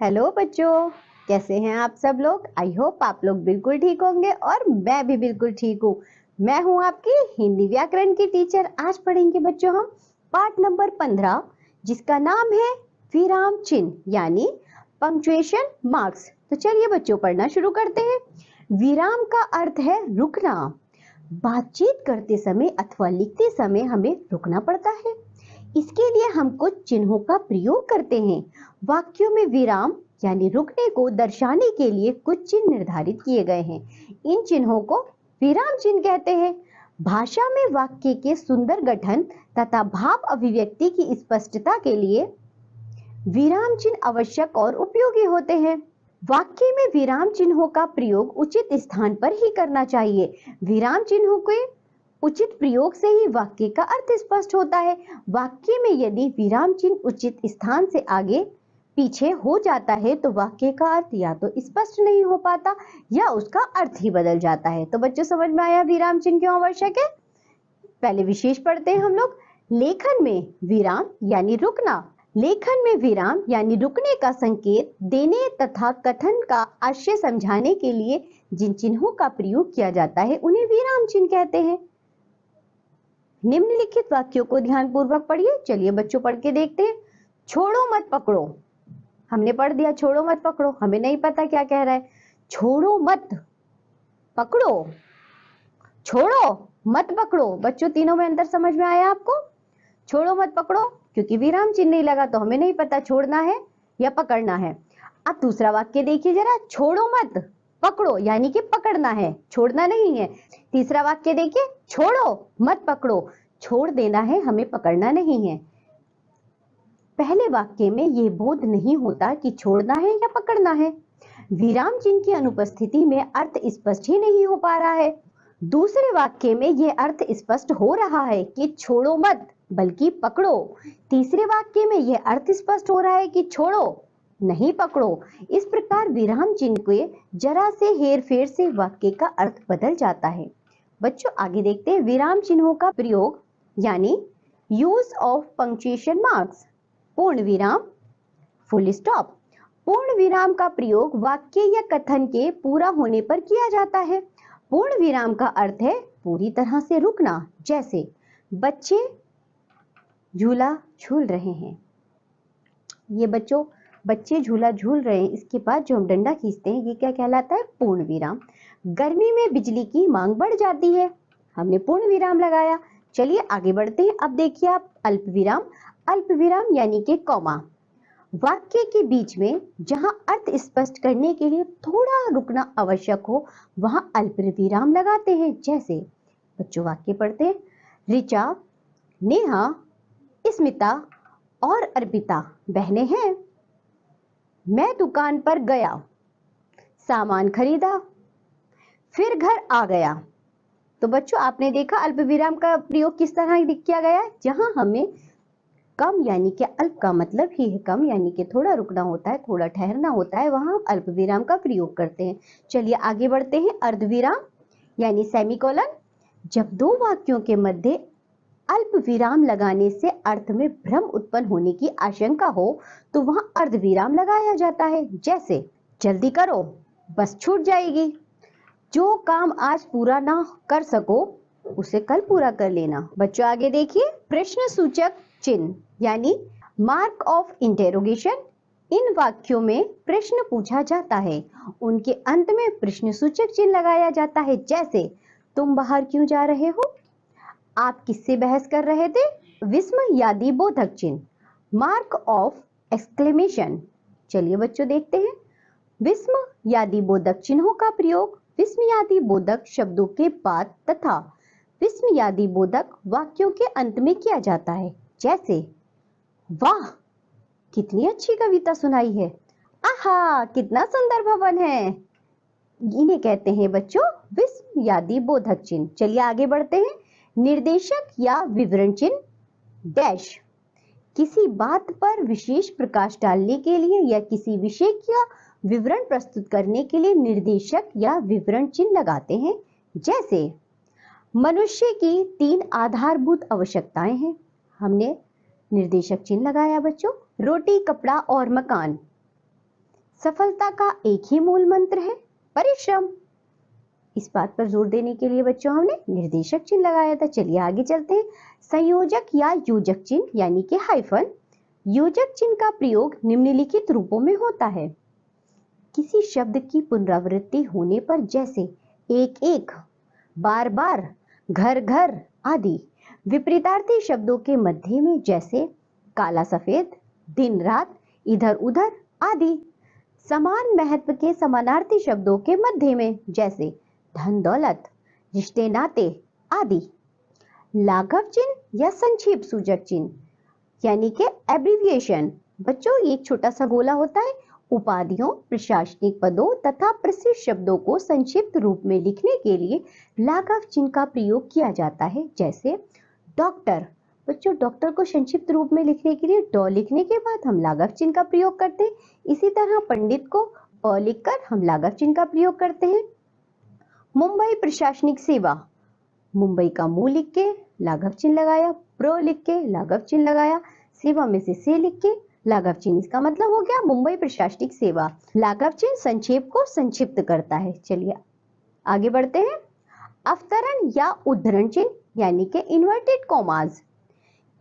Hello बच्चों, कैसे हैं आप सब लोग। आई होप आप लोग बिल्कुल ठीक होंगे और मैं भी बिल्कुल ठीक हूँ। मैं हूँ आपकी हिंदी व्याकरण की टीचर। आज पढ़ेंगे बच्चों हम पाठ नंबर 15, जिसका नाम है विराम चिन्ह यानी पंक्चुएशन मार्क्स। तो चलिए बच्चों पढ़ना शुरू करते हैं। विराम का अर्थ है रुकना। बातचीत करते समय अथवा लिखते समय हमें रुकना पड़ता है। इसके लिए हम कुछ चिन्हों का प्रयोग करते हैं। वाक्यों में विराम यानी रुकने को दर्शाने के लिए कुछ चिन्ह निर्धारित किए गए हैं। इन चिन्हों को विराम चिन्ह कहते हैं। भाषा में वाक्य के सुंदर गठन तथा भाव अभिव्यक्ति की स्पष्टता के लिए विराम चिन्ह आवश्यक और उपयोगी होते हैं। वाक्य में विराम चिन्हों का प्रयोग उचित स्थान पर ही करना चाहिए। विराम चिन्हों के उचित प्रयोग से ही वाक्य का अर्थ स्पष्ट होता है। वाक्य में यदि विराम चिन्ह उचित स्थान से आगे पीछे हो जाता है तो वाक्य का अर्थ या तो स्पष्ट नहीं हो पाता या उसका अर्थ ही बदल जाता है। तो बच्चों समझ में आया विराम चिन्ह क्यों आवश्यक है। पहले विशेष पढ़ते हैं हम लोग। लेखन में विराम यानी रुकना। लेखन में विराम यानी रुकने का संकेत देने तथा कथन का आशय समझाने के लिए जिन चिन्हों का प्रयोग किया जाता है उन्हें विराम चिन्ह कहते हैं। निम्नलिखित वाक्यों को ध्यानपूर्वक पढ़िए। चलिए बच्चों पढ़ के देखते हैं। छोड़ो मत पकड़ो। हमने पढ़ दिया छोड़ो मत पकड़ो, हमें नहीं पता क्या कह रहा है। छोड़ो मत पकड़ो, छोड़ो मत पकड़ो। बच्चों तीनों में अंतर समझ में आया आपको। छोड़ो मत पकड़ो क्योंकि विराम चिन्ह नहीं लगा तो हमें नहीं पता छोड़ना है या पकड़ना है। अब दूसरा वाक्य देखिए जरा। छोड़ो मत पकड़ो यानी कि पकड़ना है, छोड़ना नहीं है। तीसरा वाक्य देखिए। छोड़ो मत पकड़ो, छोड़ देना है, हमें पकड़ना नहीं है। पहले वाक्य में यह बोध नहीं होता कि छोड़ना है या पकड़ना है। विराम चिन्ह की अनुपस्थिति में अर्थ स्पष्ट ही नहीं हो पा रहा है। दूसरे वाक्य में यह अर्थ स्पष्ट हो रहा है कि छोड़ो मत बल्कि पकड़ो। तीसरे वाक्य में यह अर्थ स्पष्ट हो रहा है कि छोड़ो नहीं पकड़ो। इस प्रकार विराम चिन्ह के जरा से हेर फेर से वाक्य का अर्थ बदल जाता है। बच्चों आगे देखते हैं। विराम चिन्हों का प्रयोग यानी यूज ऑफ पंक्चुएशन मार्क्स। पूर्ण विराम, फुल स्टॉप। पूर्ण विराम का प्रयोग वाक्य या कथन के पूरा होने पर किया जाता है। पूर्ण विराम का अर्थ है पूरी तरह से रुकना। जैसे बच्चे झूला झूल रहे हैं। ये बच्चे झूला झूल रहे हैं, इसके बाद जो हम डंडा खींचते हैं ये क्या कहलाता है, पूर्ण विराम। गर्मी में बिजली की मांग बढ़ जाती है, हमने पूर्ण विराम लगाया। चलिए आगे बढ़ते हैं। अब देखिए आप अल्प विराम। अल्प विराम यानी कि कॉमा। वाक्य के बीच में जहां अर्थ स्पष्ट करने के लिए थोड़ा रुकना आवश्यक हो वहां अल्प विराम लगाते हैं। जैसे बच्चों वाक्य पढ़ते हैं। ऋचा, नेहा, स्मिता और अर्पिता बहनें हैं। मैं दुकान पर गया, सामान खरीदा, फिर घर आ गया। तो बच्चों आपने देखा अल्प विराम का प्रयोग किस तरह किया गया है। जहां हमें कम यानी कि अल्प का मतलब ही है कम यानी कि थोड़ा रुकना होता है, थोड़ा ठहरना होता है, वहां अल्प विराम का प्रयोग करते हैं। चलिए आगे बढ़ते हैं। अर्ध विराम यानी सेमीकोलन। जब दो वाक्यों के मध्य अल्प विराम लगाने से अर्थ में भ्रम उत्पन्न होने की आशंका हो तो वहां अर्ध विराम लगाया जाता है। जैसे जल्दी करो बस छूट जाएगी। जो काम आज पूरा ना कर सको उसे कल पूरा कर लेना। बच्चों आगे देखिए। प्रश्न सूचक चिन्ह यानी मार्क ऑफ इंटेरोगेशन। इन वाक्यों में प्रश्न पूछा जाता है, उनके अंत में प्रश्न सूचक चिन्ह लगाया जाता है। जैसे तुम बाहर क्यों जा रहे हो, आप किससे बहस कर रहे थे। विस्मयादि बोधक चिन्ह, मार्क ऑफ एक्सक्लेमेशन। चलिए बच्चों देखते हैं। विस्मयादि बोधक चिन्हों का प्रयोग विस्मयादि बोधक शब्दों के बाद तथा विस्मयादि बोधक वाक्यों के अंत में किया जाता है। जैसे वाह कितनी अच्छी कविता सुनाई है, आहा कितना सुंदर भवन है। इन्हें कहते हैं बच्चों विस्मयादि बोधक चिन्ह। चलिए आगे बढ़ते हैं। निर्देशक या विवरण चिन्ह डैश। किसी बात पर विशेष प्रकाश डालने के लिए या किसी विषय का विवरण प्रस्तुत करने के लिए निर्देशक या विवरण चिन्ह लगाते हैं। जैसे मनुष्य की 3 आधारभूत आवश्यकताएं हैं, हमने निर्देशक चिन्ह लगाया बच्चों। रोटी, कपड़ा और मकान। सफलता का एक ही मूल मंत्र है, परिश्रम। इस बात पर जोर देने के लिए बच्चों हमने निर्देशक चिन्ह लगाया था। चलिए आगे चलते हैं। संयोजक या योजक चिन्ह यानी कि हाइफन। योजक चिन्ह का प्रयोग निम्नलिखित रूपों में होता है। किसी शब्द की पुनरावृत्ति होने पर, जैसे एक एक, बार बार, घर घर आदि। विपरीतार्थी शब्दों के मध्य में, जैसे काला सफेद, दिन रात, इधर उधर आदि। समान महत्व के समानार्थी शब्दों के मध्य में, जैसे धन दौलत, रिश्ते नाते आदि। लाघव चिन्ह या संक्षेप सूचक चिन्ह यानी कि एब्रिविएशन। बच्चों एक छोटा सा गोला होता है। उपाधियों, प्रशासनिक पदों तथा प्रसिद्ध शब्दों को संक्षिप्त रूप में लिखने के लिए लाघव चिन्ह का प्रयोग किया जाता है। जैसे डॉक्टर। बच्चों डॉक्टर को संक्षिप्त रूप में लिखने के लिए डॉ लिखने के बाद हम लाघव चिन्ह का प्रयोग करते हैं। इसी तरह पंडित को प लिखकर हम लाघव चिन्ह का प्रयोग करते हैं। मुंबई प्रशासनिक सेवा, मुंबई का मुंह लिख के लाघव चिन्ह लगाया, प्रो लिख के लाघव चिन्ह लगाया, सेवा में से लिख के लाघव चिन्ह। इसका मतलब हो गया मुंबई प्रशासनिक सेवा। लाघव चिन्ह संक्षेप को संक्षिप्त करता है। चलिए आगे बढ़ते हैं। अवतरण या उद्धरण चिन्ह यानी कि इन्वर्टेड कॉमास।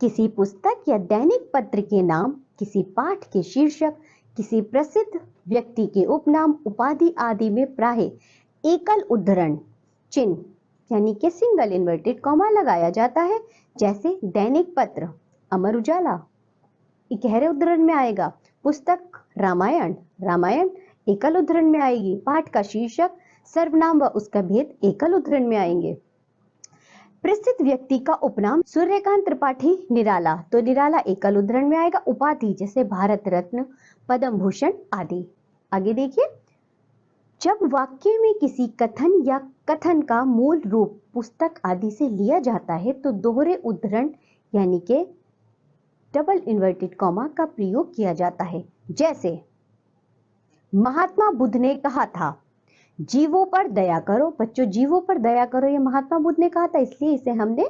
किसी पुस्तक या दैनिक पत्र के नाम, किसी पाठ के शीर्षक, किसी प्रसिद्ध व्यक्ति के उपनाम, उपाधि आदि में प्रायः एकल उद्धरण चिन्ह यानी कि सिंगल इन्वर्टेड कॉमा लगाया जाता है। जैसे दैनिक पत्र अमर उजाला गहरे उद्धरण में आएगा। पुस्तक रामायण, रामायण एकल उद्धरण में आएगी। पाठ का शीर्षक सर्वनाम व उसका भेद एकल उद्धरण में आएंगे। प्रसिद्ध व्यक्ति का उपनाम सूर्यकांत त्रिपाठी निराला, तो निराला एकल उद्धरण में आएगा। उपाधि जैसे भारत रत्न, पद्म भूषण आदि। आगे देखिए, जब वाक्य में किसी कथन या कथन का मूल रूप पुस्तक आदि से लिया जाता है तो दोहरे उद्धरण यानी कि डबल इन्वर्टेड कॉमा का प्रयोग किया जाता है। जैसे महात्मा बुद्ध ने कहा था जीवों पर दया करो। बच्चों जीवों पर दया करो ये महात्मा बुद्ध ने कहा था, इसलिए इसे हमने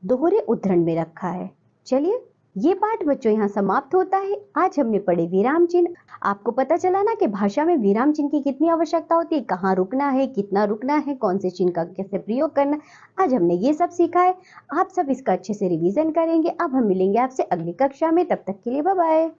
दोहरे उद्धरण में रखा है। चलिए ये पाठ बच्चों यहाँ समाप्त होता है। आज हमने पढ़े विराम चिन्ह। आपको पता चला ना कि भाषा में विराम चिन्ह की कितनी आवश्यकता होती है, कहाँ रुकना है, कितना रुकना है, कौन से चिन्ह का कैसे प्रयोग करना। आज हमने ये सब सीखा है। आप सब इसका अच्छे से रिवीजन करेंगे। अब हम मिलेंगे आपसे अगली कक्षा में। तब तक के लिए बाय बाय।